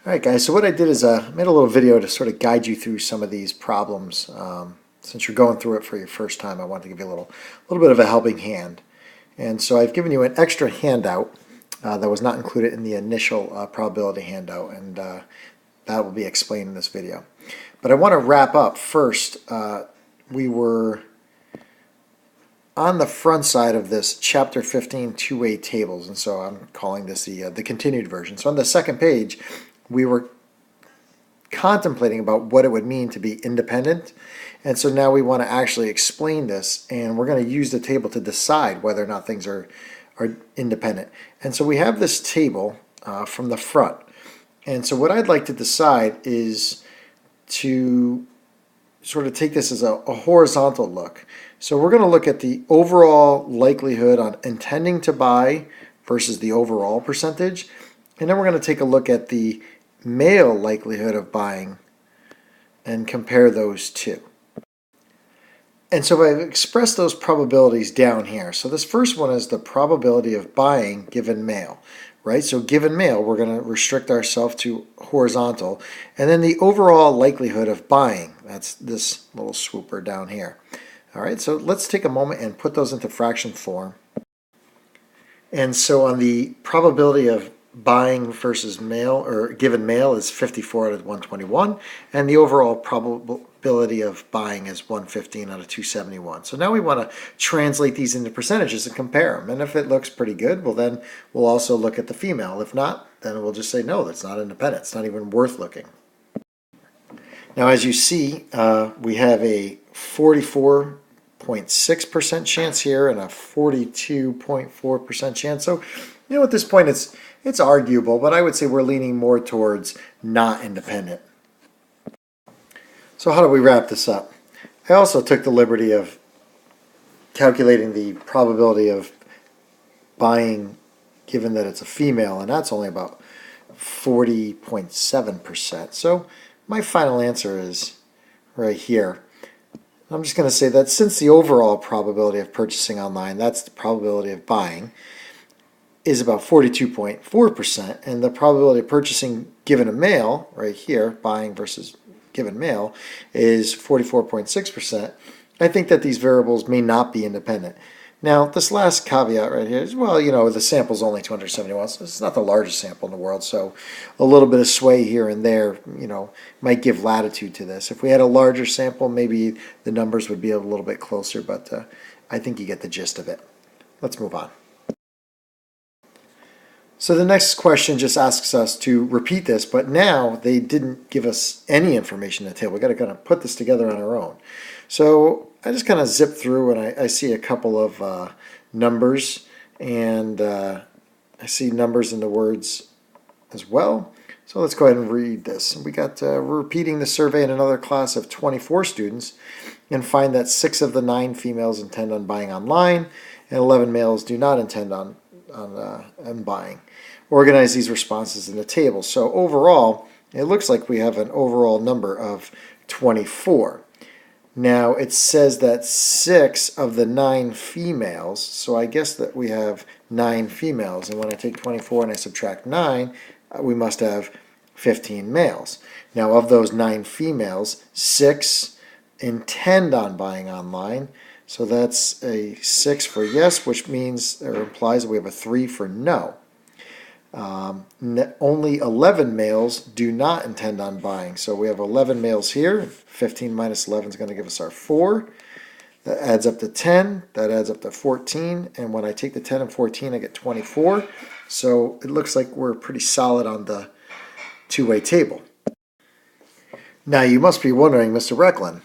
Alright guys, so what I did is made a little video to sort of guide you through some of these problems. Since you're going through it for your first time, I wanted to give you a little bit of a helping hand. And so I've given you an extra handout that was not included in the initial probability handout, and that will be explained in this video. But I want to wrap up first. We were on the front side of this chapter 15 two-way tables, and so I'm calling this the continued version. So on the second page, we were contemplating about what it would mean to be independent, and so now we want to actually explain this, and we're going to use the table to decide whether or not things are independent. And so we have this table from the front, and so what I'd like to decide is to sort of take this as a horizontal look. So we're going to look at the overall likelihood on intending to buy versus the overall percentage, and then we're going to take a look at the male likelihood of buying and compare those two. And so I've expressed those probabilities down here. So this first one is the probability of buying given male, right? So given male, we're going to restrict ourselves to horizontal. And then the overall likelihood of buying, that's this little swooper down here. All right, so let's take a moment and put those into fraction form. And so on the probability of buying versus male, or given male, is 54 out of 121, and the overall probability of buying is 115 out of 271. So now we want to translate these into percentages and compare them, and if it looks pretty good, well then we'll also look at the female. If not, then we'll just say no, that's not independent, it's not even worth looking. Now as you see, we have a 44.6% chance here and a 42.4% chance. So, at this point it's arguable, but I would say we're leaning more towards not independent. So how do we wrap this up? I also took the liberty of calculating the probability of buying given that it's a female, and that's only about 40.7%. So my final answer is right here. I'm just going to say that since the overall probability of purchasing online, that's the probability of buying, is about 42.4%, and the probability of purchasing given a male, right here, buying versus given male, is 44.6%, I think that these variables may not be independent. Now, this last caveat right here is, well, the sample's only 271, so it's not the largest sample in the world, so a little bit of sway here and there, might give latitude to this. If we had a larger sample, maybe the numbers would be a little bit closer, but I think you get the gist of it. Let's move on. So the next question just asks us to repeat this, but now they didn't give us any information in the table. We've got to kind of put this together on our own. So I just kind of zip through, and I see a couple of numbers, and I see numbers in the words as well. So let's go ahead and read this. We got we're repeating the survey in another class of 24 students and find that 6 of the 9 females intend on buying online and 11 males do not intend on buying. Organize these responses in the table. So overall, it looks like we have an overall number of 24. Now it says that 6 of the 9 females, so I guess that we have 9 females, and when I take 24 and I subtract 9, we must have 15 males. Now of those 9 females, 6 intend on buying online, so that's a 6 for yes, which means or implies that we have a 3 for no. Only 11 males do not intend on buying, so we have 11 males here. 15 minus 11 is going to give us our 4. That adds up to 10, that adds up to 14, and when I take the 10 and 14 I get 24. So it looks like we're pretty solid on the two-way table. Now you must be wondering, Mr. Recklin,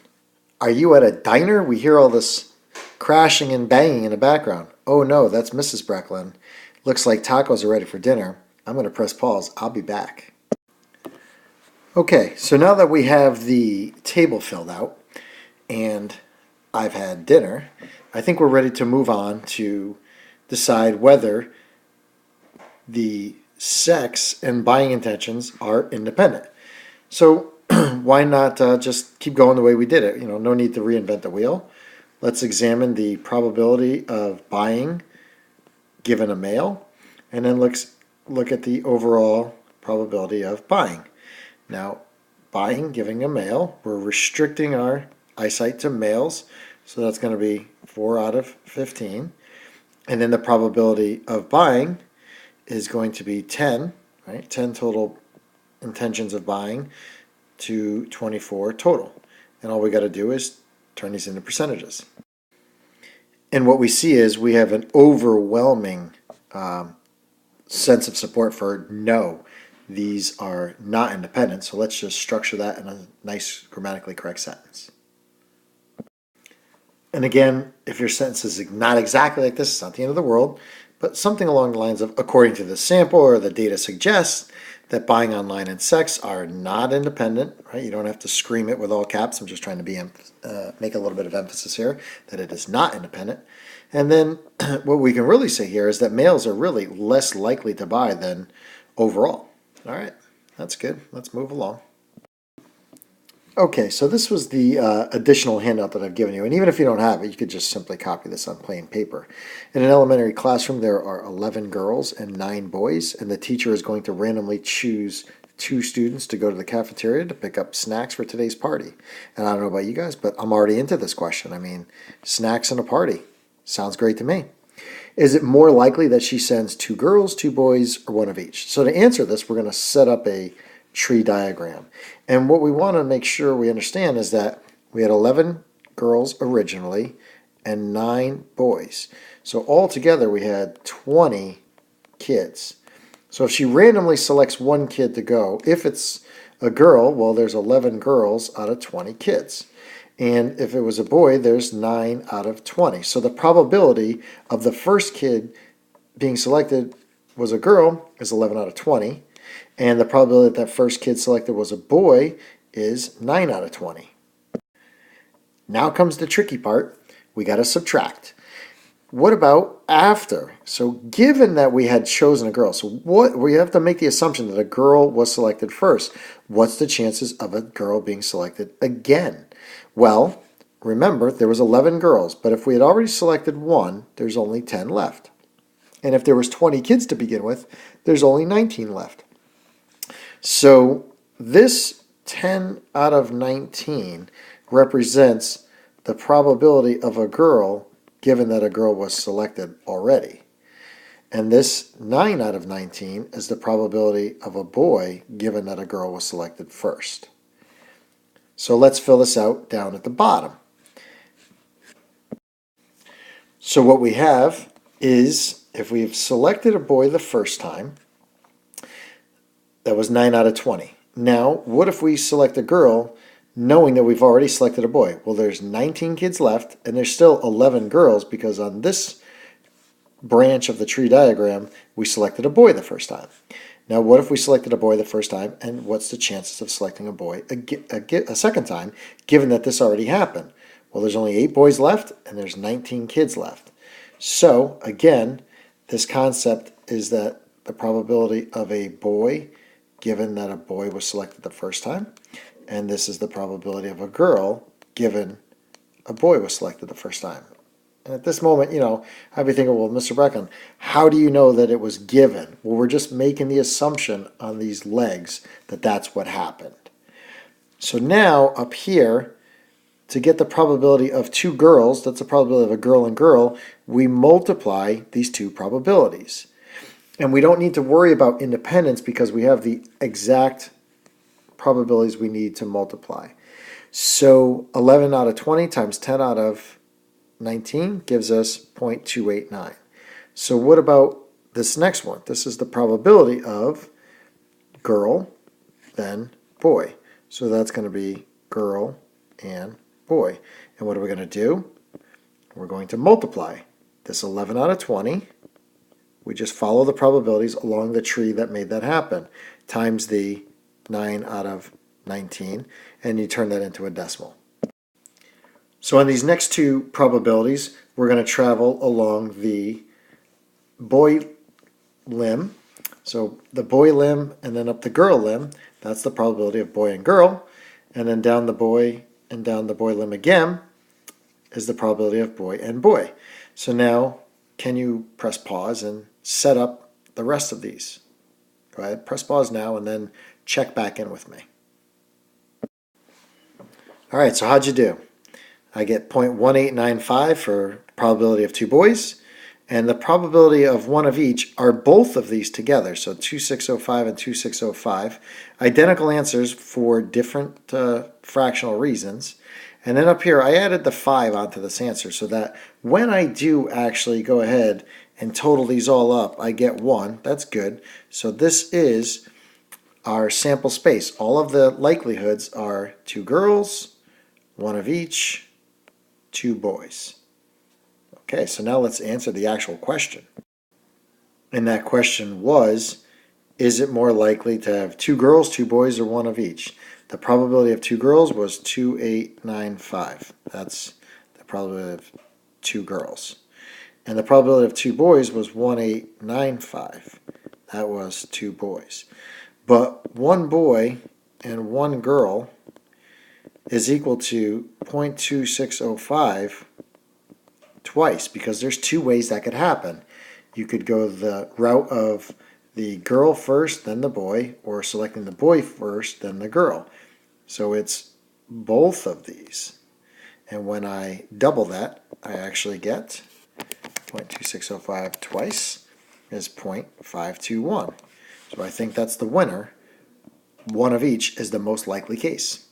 are you at a diner? We hear all this crashing and banging in the background. Oh no, that's Mrs. Brecklin. Looks like tacos are ready for dinner. I'm going to press pause. I'll be back. Okay, so now that we have the table filled out and I've had dinner, I think we're ready to move on to decide whether the sex and buying intentions are independent. So why not just keep going the way we did it? No need to reinvent the wheel. Let's examine the probability of buying given a male, and then look at the overall probability of buying. Now, buying, giving a male, we're restricting our eyesight to males, so that's going to be 4 out of 15. And then the probability of buying is going to be 10, right? 10 total intentions of buying to 24 total. And all we got to do is turn these into percentages. And what we see is we have an overwhelming sense of support for no, these are not independent. So let's just structure that in a nice grammatically correct sentence. And again, if your sentence is not exactly like this, it's not the end of the world, but something along the lines of, according to the sample or the data suggests that buying online and sex are not independent, right? You don't have to scream it with all caps. I'm just trying to make a little bit of emphasis here that it is not independent. And then what we can really say here is that males are really less likely to buy than overall. All right, that's good. Let's move along. Okay, so this was the additional handout that I've given you, and even if you don't have it, you could just simply copy this on plain paper. In an elementary classroom, there are 11 girls and 9 boys, and the teacher is going to randomly choose 2 students to go to the cafeteria to pick up snacks for today's party. And I don't know about you guys, but I'm already into this question. I mean, snacks and a party. Sounds great to me. Is it more likely that she sends 2 girls, 2 boys, or 1 of each? So to answer this, we're going to set up a tree diagram. And what we want to make sure we understand is that we had 11 girls originally and 9 boys. So altogether we had 20 kids. So if she randomly selects 1 kid to go, if it's a girl, well, there's 11 girls out of 20 kids. And if it was a boy, there's 9 out of 20. So the probability of the first kid being selected was a girl is 11 out of 20. And the probability that first kid selected was a boy is 9 out of 20. Now comes the tricky part. We got to subtract. What about after? So given that we had chosen a girl, so we have to make the assumption that a girl was selected first. What's the chances of a girl being selected again? Well, remember, there was 11 girls, but if we had already selected 1, there's only 10 left. And if there was 20 kids to begin with, there's only 19 left. So this 10 out of 19 represents the probability of a girl given that a girl was selected already. And this 9 out of 19 is the probability of a boy given that a girl was selected first. So let's fill this out down at the bottom. So what we have is if we've selected a boy the first time, that was 9 out of 20. Now, what if we select a girl knowing that we've already selected a boy? Well, there's 19 kids left, and there's still 11 girls because on this branch of the tree diagram, we selected a boy the first time. Now, what if we selected a boy the first time, and what's the chances of selecting a boy a second time, given that this already happened? Well, there's only 8 boys left, and there's 19 kids left. So, again, this concept is that the probability of a boy given that a boy was selected the first time, and this is the probability of a girl given a boy was selected the first time. And at this moment, I'd be thinking, well, Mr. Breckon, how do you know that it was given? Well, we're just making the assumption on these legs that that's what happened. So now up here, to get the probability of 2 girls, that's the probability of a girl and girl, we multiply these 2 probabilities. And we don't need to worry about independence because we have the exact probabilities we need to multiply. So 11 out of 20 times 10 out of 19 gives us 0.289. So what about this next one? This is the probability of girl, then boy. So that's going to be girl and boy. And what are we going to do? We're going to multiply this 11 out of 20. We just follow the probabilities along the tree that made that happen, times the 9 out of 19, and you turn that into a decimal. So on these next 2 probabilities, we're going to travel along the boy limb. So the boy limb and then up the girl limb, that's the probability of boy and girl. And then down the boy and down the boy limb again is the probability of boy and boy. So now, can you press pause and set up the rest of these? Go ahead, press pause now, and then check back in with me. All right, so how'd you do? I get 0.1895 for probability of 2 boys, and the probability of one of each are both of these together, so 2605 and 2605. Identical answers for different fractional reasons. And then up here, I added the 5 onto this answer so that when I do actually go ahead and total these all up, I get 1. That's good. So this is our sample space. All of the likelihoods are 2 girls, 1 of each, 2 boys. Okay, so now let's answer the actual question. And that question was, is it more likely to have 2 girls, 2 boys, or 1 of each? The probability of 2 girls was 2895. That's the probability of 2 girls. And the probability of 2 boys was 1895. That was 2 boys. But 1 boy and 1 girl is equal to 0.2605 twice, because there's 2 ways that could happen. You could go the route of the girl first, then the boy, or selecting the boy first, then the girl. So it's both of these. And when I double that, I actually get 0.2605 twice is 0.521. So I think that's the winner. 1 of each is the most likely case.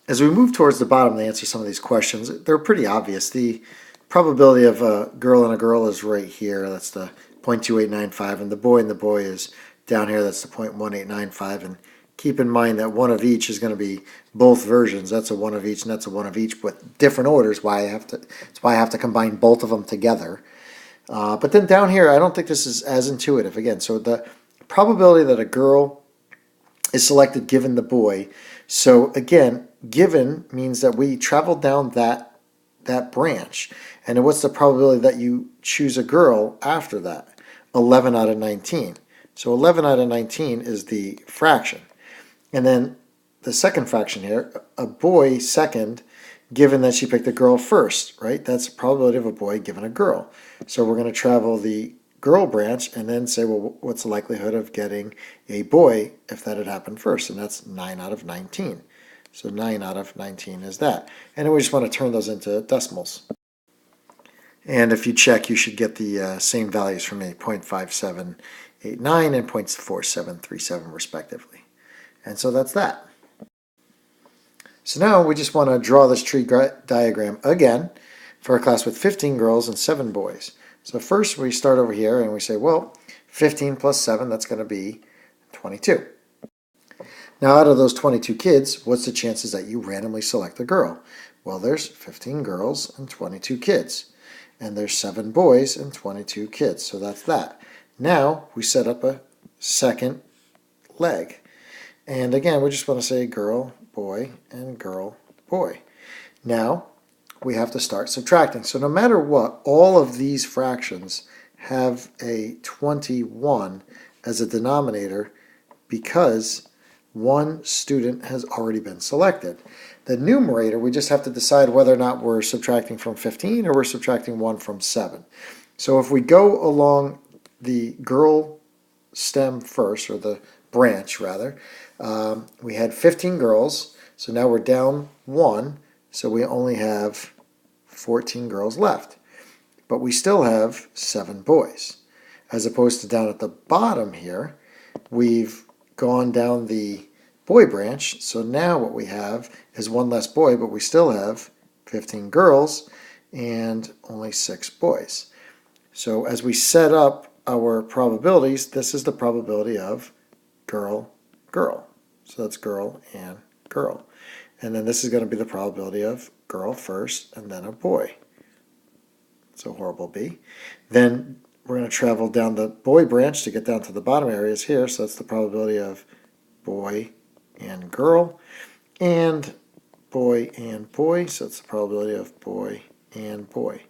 As we move towards the bottom to answer some of these questions, they're pretty obvious. The probability of a girl and a girl is right here. That's the 0.2895, and the boy is down here. That's the 0.1895. And keep in mind that 1 of each is going to be both versions. That's a 1 of each, and that's a 1 of each with different orders. That's why I have to combine both of them together. But then down here, I don't think this is as intuitive. Again, so the probability that a girl is selected given the boy. So again, given means that we traveled down that branch. And what's the probability that you choose a girl after that? 11 out of 19. So 11 out of 19 is the fraction. And then the second fraction here, a boy second, given that she picked a girl first, right? That's the probability of a boy given a girl. So we're going to travel the girl branch and then say, well, what's the likelihood of getting a boy if that had happened first? And that's 9 out of 19. So 9 out of 19 is that. And then we just want to turn those into decimals. And if you check, you should get the same values for me, 0.5789 and 0.4737 respectively. And so that's that. So now we just want to draw this tree diagram again for a class with 15 girls and 7 boys. So first we start over here and we say, well, 15 plus 7, that's going to be 22. Now out of those 22 kids, what's the chances that you randomly select a girl? Well, there's 15 girls and 22 kids. And there's 7 boys and 22 kids. So that's that. Now we set up a second leg. And again, we just want to say girl, boy, and girl, boy. Now we have to start subtracting. So no matter what, all of these fractions have a 21 as a denominator because one student has already been selected. The numerator, we just have to decide whether or not we're subtracting from 15 or we're subtracting 1 from 7. So if we go along the girl stem first, or the branch rather, we had 15 girls, so now we're down 1, so we only have 14 girls left. But we still have 7 boys. As opposed to down at the bottom here, we've gone down the boy branch, so now what we have is 1 less boy, but we still have 15 girls and only 6 boys. So as we set up our probabilities, this is the probability of girl, girl. So that's girl and girl. And then this is going to be the probability of girl first and then a boy. So horrible B. Then we're going to travel down the boy branch to get down to the bottom areas here. So that's the probability of boy and girl and boy and boy. So it's the probability of boy and boy.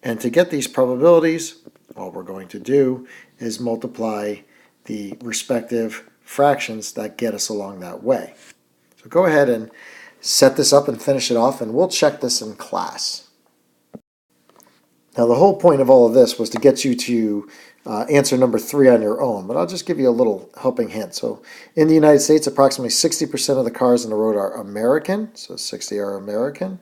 And to get these probabilities, all we're going to do is multiply the respective fractions that get us along that way. So go ahead and set this up and finish it off, and we'll check this in class. Now, the whole point of all of this was to get you to answer number 3 on your own, but I'll just give you a little helping hint. So in the United States, approximately 60% of the cars on the road are American, so 60 are American,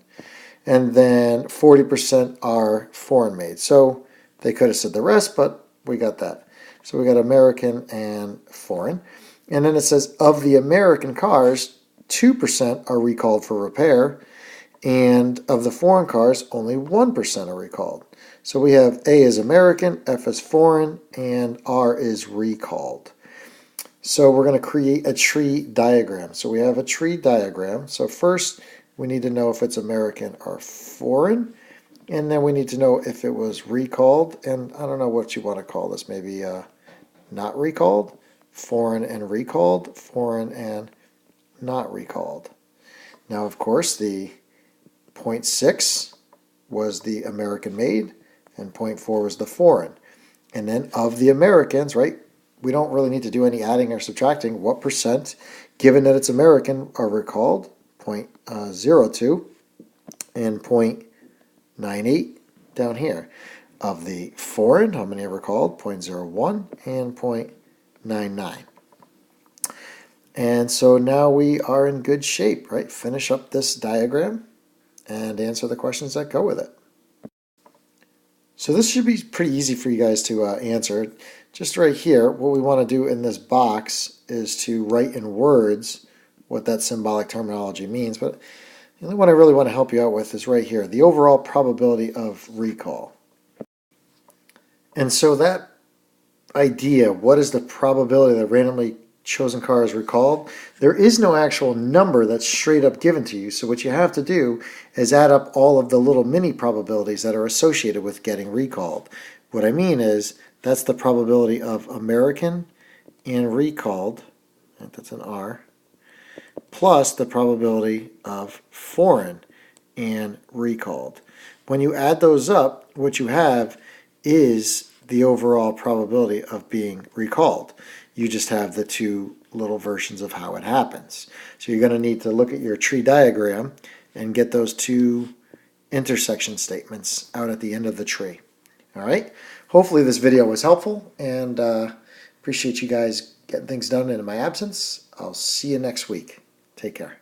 and then 40% are foreign made. So they could have said the rest, but we got that. So we got American and foreign. And then it says of the American cars, 2% are recalled for repair, and of the foreign cars, only 1% are recalled. So we have A is American, F is foreign, and R is recalled. So we're going to create a tree diagram. So we have a tree diagram. So first, we need to know if it's American or foreign, and then we need to know if it was recalled, and I don't know what you want to call this, maybe not recalled, foreign and recalled, foreign and not recalled. Now, of course, the 0.6 was the American made, and 0.4 was the foreign. And then of the Americans, right, we don't really need to do any adding or subtracting. What percent, given that it's American, are recalled? 0.02 and 0.98 down here. Of the foreign, how many are recalled? 0.01 and 0.99. And so now we are in good shape, right? Finish up this diagram and answer the questions that go with it. So this should be pretty easy for you guys to answer. Just right here, what we want to do in this box is to write in words what that symbolic terminology means. But the only one I really want to help you out with is right here, the overall probability of recall. And so that idea, what is the probability that a randomly chosen car is recalled? There is no actual number that's straight up given to you. So what you have to do is add up all of the little mini probabilities that are associated with getting recalled. What I mean is that's the probability of American and recalled, that's an R, plus the probability of foreign and recalled. When you add those up, what you have is the overall probability of being recalled. You just have the two little versions of how it happens. So you're going to need to look at your tree diagram and get those two intersection statements out at the end of the tree. All right? Hopefully this video was helpful, and appreciate you guys getting things done in my absence. I'll see you next week. Take care.